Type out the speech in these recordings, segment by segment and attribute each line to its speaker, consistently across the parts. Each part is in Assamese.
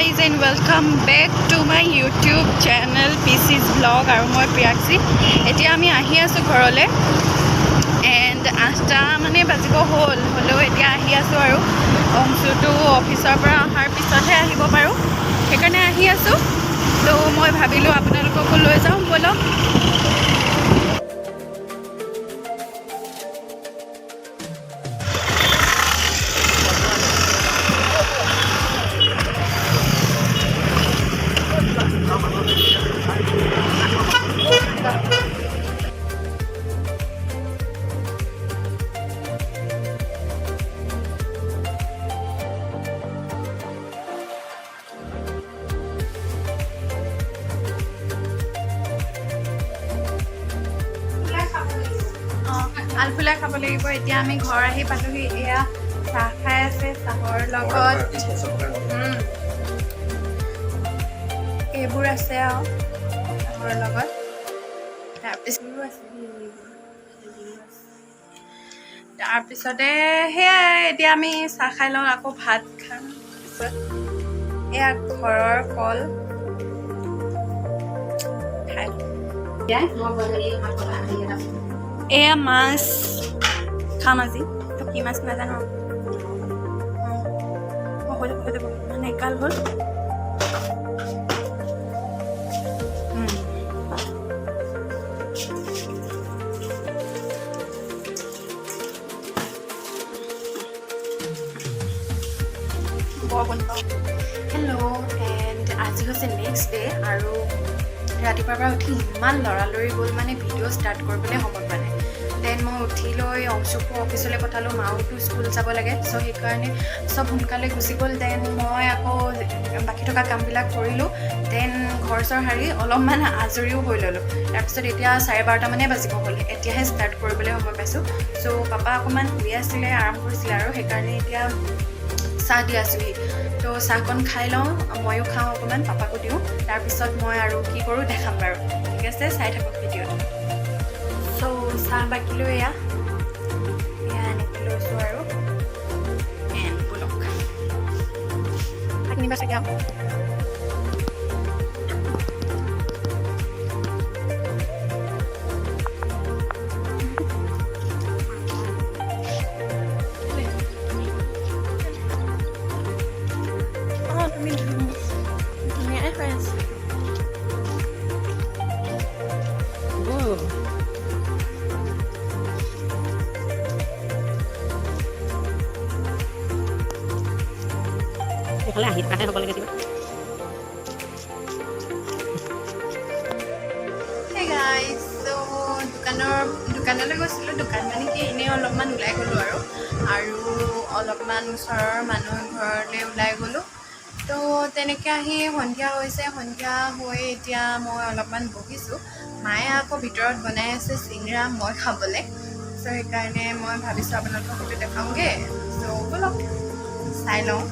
Speaker 1: guys and welcome back to my YouTube channel PC's vlog আৰু মই প্ৰিয়াক্ষী এতিয়া আমি আহি আছো ঘৰলে and 8টা মানে বাজিব হলেও এতিয়া আহি আছো আৰু অংশুটো অফিচৰ পৰা অহাৰ পিছতহে আহিব পাৰো সেইকাৰণে আহি আছো তো মই ভাবিলো আপোনালোককো লৈ যাওঁ বলক আলফুলা খাব লাগিব এতিয়া আমি ঘৰ আহি পালোহি এয়া চাহ খাই আছে চাহৰ লগত এইবোৰ আছে আৰু চাহৰ লগত তাৰপিছতে সেয়াই এতিয়া আমি চাহ খাই লওঁ আকৌ ভাত খাম পিছত এয়া ঘৰৰ কল খাই এয়া মাছ খাম আজি তো কি মাছ নাজানো মানে একাল হ'ল হেল্ল' এণ্ড আজি হৈছে নেক্সট ডে আৰু ৰাতিপুৱাৰ পৰা উঠি ইমান লৰালৰি গ'ল মানে ভিডিঅ' ষ্টাৰ্ট কৰিবলৈ সময় মানে দেন মই উঠি লৈ অংশুকো অফিচলৈ পঠালোঁ মাওতো স্কুল যাব লাগে চ' সেইকাৰণে চব সোনকালে গুচি গ'ল দেন মই আকৌ বাকী থকা কামবিলাক কৰিলোঁ দেন ঘৰ চৰ সাৰি অলপমান আজৰিও হৈ ল'লোঁ তাৰপিছত এতিয়া 12:30 মানে বাজিব হ'ল এতিয়াহে ষ্টাৰ্ট কৰিবলৈ সময় পাইছোঁ চ' পাপা অকণমান শুই আছিলে আৰাম কৰিছিলে আৰু সেইকাৰণে এতিয়া চাহ দি আছোঁহি তো চাহকণ খাই লওঁ ময়ো খাওঁ অকণমান পাপাকো দিওঁ তাৰপিছত মই আৰু কি কৰোঁ দেখাম বাৰু ঠিক আছে চাই থাকক ভিডিঅ'টো চ' চাহ বাকিলোঁ এয়া এনেকৈ লৈছোঁ আৰু বলক ভাত নিবা চাগে
Speaker 2: এইফালে আহি থকাতে হ'ব লাগে
Speaker 1: দোকানলৈ গৈছিলোঁ দোকান মানে কি এনেই অলপমান ওলাই গ'লোঁ আৰু অলপমান ওচৰৰ মানুহ ঘৰলৈ ওলাই গ'লোঁ তো তেনেকৈ আহি সন্ধিয়া হৈছে সন্ধিয়া হৈ এতিয়া মই অলপমান বহিছোঁ মায়ে আকৌ ভিতৰত বনাই আছে চিংৰা মই খাবলৈ চ' সেইকাৰণে মই ভাবিছোঁ আপোনালোকক সেইটো দেখাওঁগৈ চ' ব'লক চাই লওঁ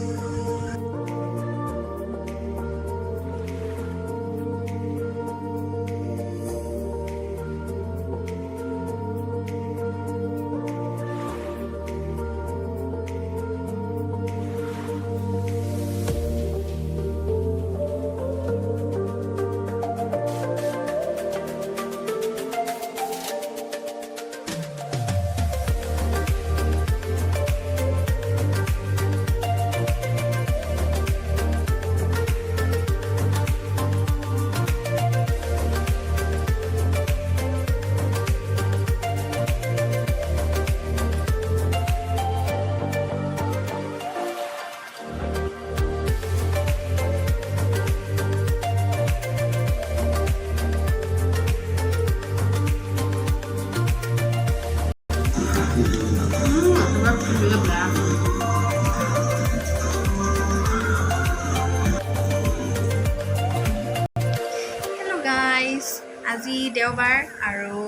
Speaker 1: আজি দেওবাৰ আৰু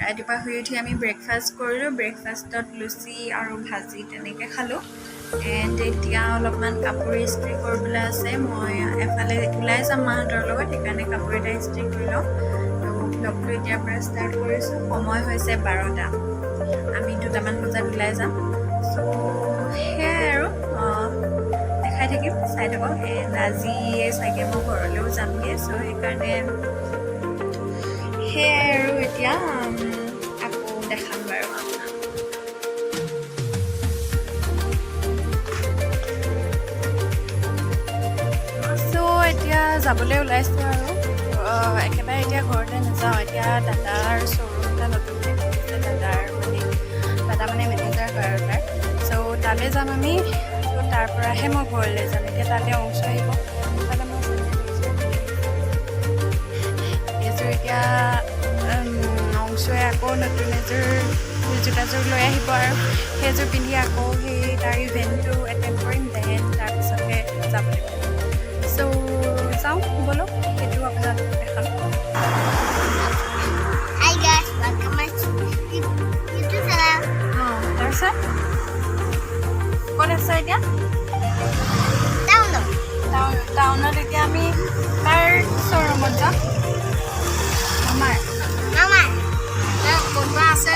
Speaker 1: ৰাতিপুৱা শুই উঠি আমি ব্ৰেকফাষ্ট কৰিলোঁ ব্ৰেকফাষ্টত লুচি আৰু ভাজি তেনেকৈ খালোঁ এণ্ড এতিয়া অলপমান কাপোৰ ইস্ত্ৰি কৰিবলৈ আছে মই এফালে ওলাই যাম মাহঁতৰ লগত সেইকাৰণে কাপোৰ এটা ইস্ত্ৰি কৰি লওঁ তো ব্লগটো এতিয়াৰ পৰা ষ্টাৰ্ট কৰিছোঁ সময় হৈছে 12টা আমি 2টামান বজাত ওলাই যাম চ' সেয়াই আৰু দেখাই থাকিম চাই থাকক আজি চাগে মই ঘৰলৈও যামগৈ চ' সেইকাৰণে সেয়াই আৰু এতিয়া আকৌ দেখাম বাৰু আপোনাক চ' এতিয়া যাবলৈ ওলাইছোঁ আৰু একেবাৰে এতিয়া ঘৰলৈ নাযাওঁ এতিয়া দাদাৰ শ্ব'ৰুম এটা নতুনকৈ খুলিছে দাদা মানে মেনেজাৰ হয় আৰু তাৰ চ' তালৈ যাম আমি ত' তাৰ পৰাহে মই ঘৰলৈ যাম এতিয়া তালৈ অংশ আহিব তালৈ মই এইযোৰ এতিয়া অংশই আকৌ নতুন এযোৰ জোতাযোৰ লৈ আহিব আৰু সেইযোৰ পিন্ধি আকৌ সেই তাৰ ইভেণ্টটো এটেণ্ড কৰিম দেন তাৰপিছতহে যাব লাগিব চ' যাওঁ ব'লক সেইটো আপোনালোকক দেখাম
Speaker 3: Hi guys, welcome back to YouTube channel.
Speaker 1: তাৰপিছত ক'ত আছে এতিয়া টাউনত এতিয়া আমি কাৰ শ্ব'ৰুমত যাম আমাৰ
Speaker 3: Mama,
Speaker 1: কোনোবা আছে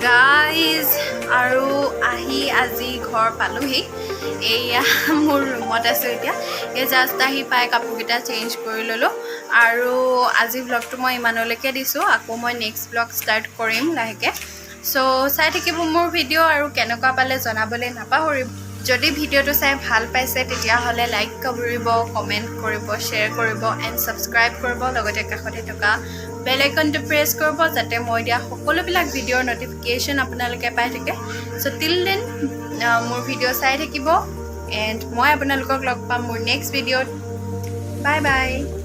Speaker 1: গাইজ আৰু আহি আজি ঘৰ পালোহি এয়া মোৰ ৰুমত আছোঁ এতিয়া এই জাষ্ট আহি পাই কাপোৰকেইটা চেঞ্জ কৰি ল'লোঁ আৰু আজি ব্লগটো মই ইমানলৈকে দিছোঁ আকৌ মই নেক্সট ব্লগ ষ্টাৰ্ট কৰিম লাহেকৈ চ' চাই থাকিব মোৰ ভিডিঅ' আৰু কেনেকুৱা পালে জনাবলৈ নাপাহৰিব যদি ভিডিঅ'টো চাই ভাল পাইছে তেতিয়াহ'লে লাইক কৰিব কমেণ্ট কৰিব শ্বেয়াৰ কৰিব এণ্ড ছাবস্ক্ৰাইব কৰিব লগতে কাষতে থকা বেল আইকনটো প্ৰেছ কৰিব যাতে মই দিয়া সকলোবিলাক ভিডিঅ'ৰ নটিফিকেশ্যন আপোনালোকে পাই থাকে চ' টিল দেন মোৰ ভিডিঅ' চাই থাকিব এণ্ড মই আপোনালোকক লগ পাম মোৰ নেক্সট ভিডিঅ'ত বাই বাই